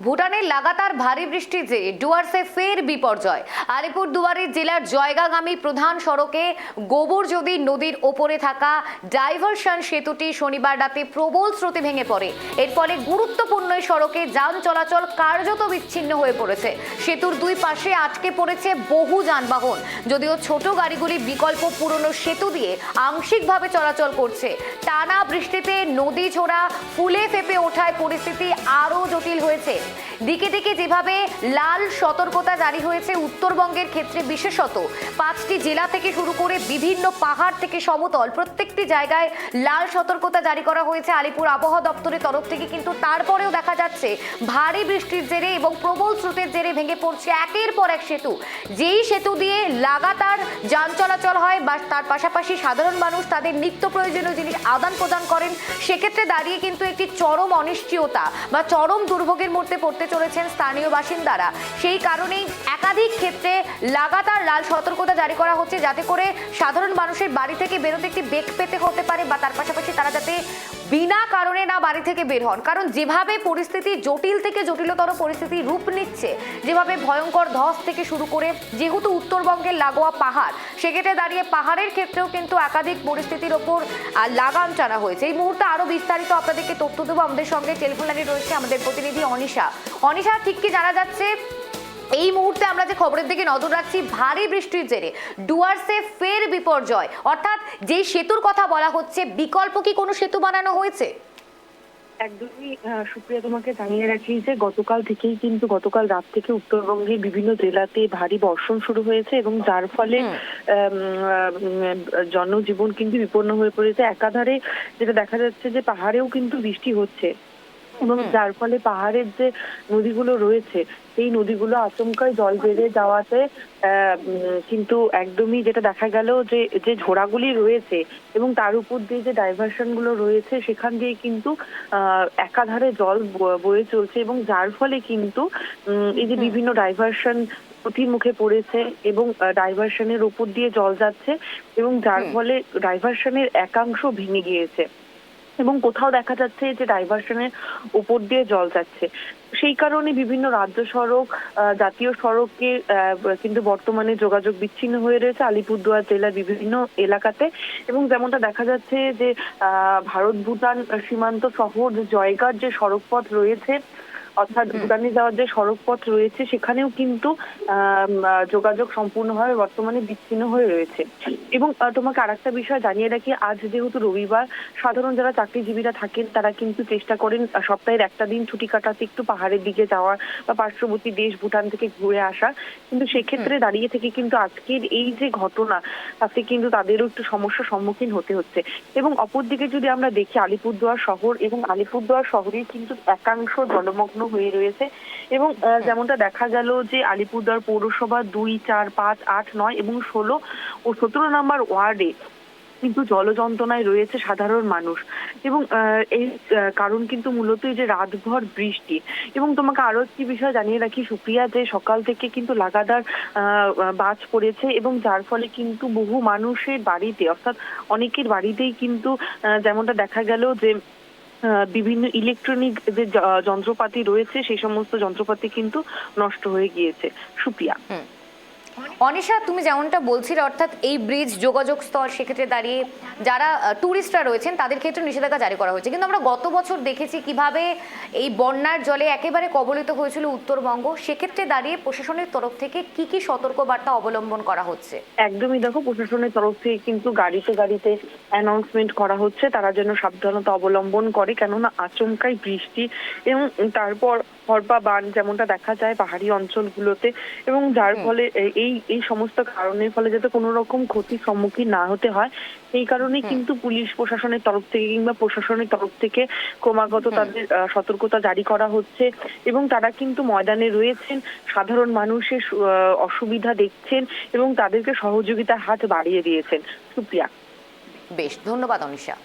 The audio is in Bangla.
ভুটানের লাগাতার ভারী বৃষ্টির জেরে ডুয়ার্সে ফের বিপর্যয়। আলিপুরদুয়ারের জেলার জয়গাগামী প্রধান সড়কে গোবরজদি নদীর ওপরে থাকা ডাইভারশন সেতুটি শনিবার রাতে প্রবল স্রোতে ভেঙে পড়ে। এর ফলে গুরুত্বপূর্ণ এই সড়কে যান চলাচল কার্যত বিচ্ছিন্ন হয়ে পড়েছে। সেতুর দুই পাশে আটকে পড়েছে বহু যানবাহন। যদিও ছোট গাড়িগুলি বিকল্প পুরনো সেতু দিয়ে আংশিকভাবে চলাচল করছে। টানা বৃষ্টিতে নদী ছোড়া ফুলে ফেপে ওঠায় পরিস্থিতি আরও জটিল হয়েছে। দিকে দিকে যেভাবে লাল সতর্কতা জারি হয়েছে উত্তরবঙ্গের ক্ষেত্রে, বিশেষত 5টি জেলা থেকে শুরু করে বিভিন্ন পাহাড় থেকে সমতল প্রত্যেকটি জায়গায় লাল সতর্কতা জারি করা হয়েছে আলিপুর আবহাওয়া দপ্তরের তরফ থেকে। কিন্তু তারপরেও দেখা যাচ্ছে ভারী বৃষ্টির জেরে এবং প্রবল স্রোতের জেরে ভেঙে পড়ছে একের পর এক সেতু। যেই সেতু দিয়ে লাগাতার যান চলাচল হয় বা তার পাশাপাশি সাধারণ মানুষ তাদের নিত্য প্রয়োজনীয় জিনিস আদান প্রদান করেন, সেক্ষেত্রে দাঁড়িয়ে কিন্তু একটি চরম অনিশ্চয়তা বা চরম দুর্ভোগের মধ্যে পড়তে চলেছেন স্থানীয় বাসিন্দারা। সেই কারণেই একাধিক ক্ষেত্রে লাগাতার লাল সতর্কতা জারি করা হচ্ছে, যাতে করে সাধারণ মানুষের বাড়ি থেকে বেরোতে একটি বেগ পেতে হতে পারে বা তার পাশাপাশি তারা যাতে বিনা কারণে না বাড়ি থেকে বের হন। কারণ যেভাবে পরিস্থিতি জটিল থেকে জটিলতর পরিস্থিতি রূপ নিচ্ছে, যেভাবে ভয়ঙ্কর ধস থেকে শুরু করে, যেহেতু উত্তরবঙ্গের লাগোয়া পাহাড়, সেক্ষেত্রে দাঁড়িয়ে পাহাড়ের ক্ষেত্রেও কিন্তু একাধিক পরিস্থিতির ওপর লাগাম টানা হয়েছে। এই মুহূর্তে আরো বিস্তারিত আপনাদেরকে তথ্য দেবো। আমাদের সঙ্গে টেলিফোন লাইনে রয়েছে আমাদের প্রতিনিধি অনিশা। অনিশা, ঠিক কি জানা যাচ্ছে এই মুহূর্তে আমরা যে খবরের দিকে নজর রাখছি, ভারী বৃষ্টির জেরে ডুয়ার্সে ফের বিপর্যয়, অর্থাৎ যেই সেতুর কথা বলা হচ্ছে, বিকল্প কি কোনো সেতু বানানো হয়েছে? একদমই সুপ্রিয়া, তোমাকে জানিয়ে রাখি যে গতকাল রাত থেকে উত্তরবঙ্গের বিভিন্ন জেলাতে ভারী বর্ষণ শুরু হয়েছে এবং যার ফলে জনজীবন কিন্তু বিপন্ন হয়ে পড়েছে। একাধারে যেটা দেখা যাচ্ছে যে পাহাড়েও কিন্তু বৃষ্টি হচ্ছে এবং যার ফলে পাহাড়ের যে নদীগুলো রয়েছে সেই নদীগুলো আচমকাই জল বেড়ে যাওয়াতে কিন্তু একদমই যেটা দেখা গেল যে যে ঝোড়াগুলি রয়েছে এবং তার উপর দিয়ে যে ডাইভারশন গুলো রয়েছে সেখান দিয়ে কিন্তু একাধারে জল বয়ে চলছে এবং যার ফলে কিন্তু এই যে বিভিন্ন ডাইভারশন ক্ষতির মুখে পড়েছে এবং ডাইভারশনের উপর দিয়ে জল যাচ্ছে এবং যার ফলে ডাইভারশনের একাংশ ভেঙে গিয়েছে এবং কোথাও দেখা যাচ্ছে যে ডাইভারশনের উপর দিয়ে জল যাচ্ছে। সেই কারণে বিভিন্ন রাজ্য সড়ক, জাতীয় সড়কে কিন্তু বর্তমানে যোগাযোগ বিচ্ছিন্ন হয়ে রয়েছে আলিপুরদুয়ার জেলার বিভিন্ন এলাকাতে। এবং যেমনটা দেখা যাচ্ছে যে ভারত ভুটান সীমান্ত শহর জয়গার যে সড়ক পথ রয়েছে, অর্থাৎ ভুটানে যাওয়ার যে সড়ক পথ রয়েছে, সেখানেও কিন্তু যোগাযোগ সম্পূর্ণভাবে বর্তমানে বিচ্ছিন্ন হয়ে রয়েছে। এবং তোমাকে আরেকটা বিষয় জানিয়ে রাখি, আজ যেহেতু রবিবার, সাধারণ যারা চাকরিজীবীরা থাকেন তারা কিন্তু চেষ্টা করেন সপ্তাহের একটা দিন ছুটি কাটাতে একটু পাহাড়ের দিকে যাওয়ার বা পার্শ্ববর্তী দেশ ভুটান থেকে ঘুরে আসা। কিন্তু সেক্ষেত্রে দাঁড়িয়ে থেকে কিন্তু আজকের এই যে ঘটনা, তাতে কিন্তু তাদেরও একটু সমস্যার সম্মুখীন হতে হচ্ছে। এবং অপরদিকে যদি আমরা দেখি আলিপুরদুয়ার শহর, এবং আলিপুরদুয়ার শহরে কিন্তু একাংশ জলমগ্ন হয়ে রয়েছে এবং যেমনটা দেখা গেল যে আলিপুরদুয়ার পৌরসভা 2, 4, 5, 8, 9 এবং 16 ও 17 নম্বর ওয়ার্ডে কিন্তু জলযন্ত্রণায় রয়েছে সাধারণ মানুষ। এবং এই কারণ কিন্তু মূলত এই যে রাতভর বৃষ্টি। এবং তোমাকে আরো একটি বিষয় জানিয়ে রাখি সুপ্রিয়া, যে সকাল থেকে কিন্তু লাগাতার বাজ পড়েছে এবং যার ফলে কিন্তু বহু মানুষের বাড়িতে, অর্থাৎ অনেকের বাড়িতেই কিন্তু যেমনটা দেখা গেল যে বিভিন্ন ইলেকট্রনিক যে যন্ত্রপাতি রয়েছে সেই সমস্ত যন্ত্রপাতি কিন্তু নষ্ট হয়ে গিয়েছে। সুপ্রিয়া। অনিশা, তুমি যেমনটা বলছিলে, অর্থাৎ এই ব্রিজ যোগাযোগ স্থল, সেক্ষেত্রে দাঁড়িয়ে যারা ট্যুরিস্টরা রয়েছেন তাদের ক্ষেত্রে নিষেধাজ্ঞা জারি করা হয়েছে। কিন্তু আমরা গত বছর দেখেছি কিভাবে এই বন্যার জলে একেবারে কবলিত হয়েছিল উত্তরবঙ্গ। সেক্ষেত্রে দাঁড়িয়ে প্রশাসনের তরফ থেকে কি কি সতর্কবার্তা অবলম্বন করা হচ্ছে? একদমই দেখো, প্রশাসনের তরফ থেকে কিন্তু গাড়িতে গাড়িতে অ্যানাউন্সমেন্ট করা হচ্ছে তারা যেন সাবধানতা অবলম্বন করে, কেননা আচমকাই বৃষ্টি এবং তারপর হরপা বান যেমনটা দেখা যায় পাহাড়ি অঞ্চলগুলোতে, এবং যার ফলে এই এই সমস্ত কারণের ফলে যাতে কোনো রকম ক্ষতির সম্মুখীন না হতে হয়, সেই কারণে কিন্তু পুলিশ প্রশাসনের তরফ থেকে কিংবা প্রশাসনের তরফ থেকে ক্রমাগত তাদের সতর্কতা জারি করা হচ্ছে এবং তারা কিন্তু ময়দানে রয়েছেন, সাধারণ মানুষের অসুবিধা দেখছেন এবং তাদেরকে সহযোগিতার হাত বাড়িয়ে দিয়েছেন। সুপ্রিয়া। বেশ, ধন্যবাদ অনিশা।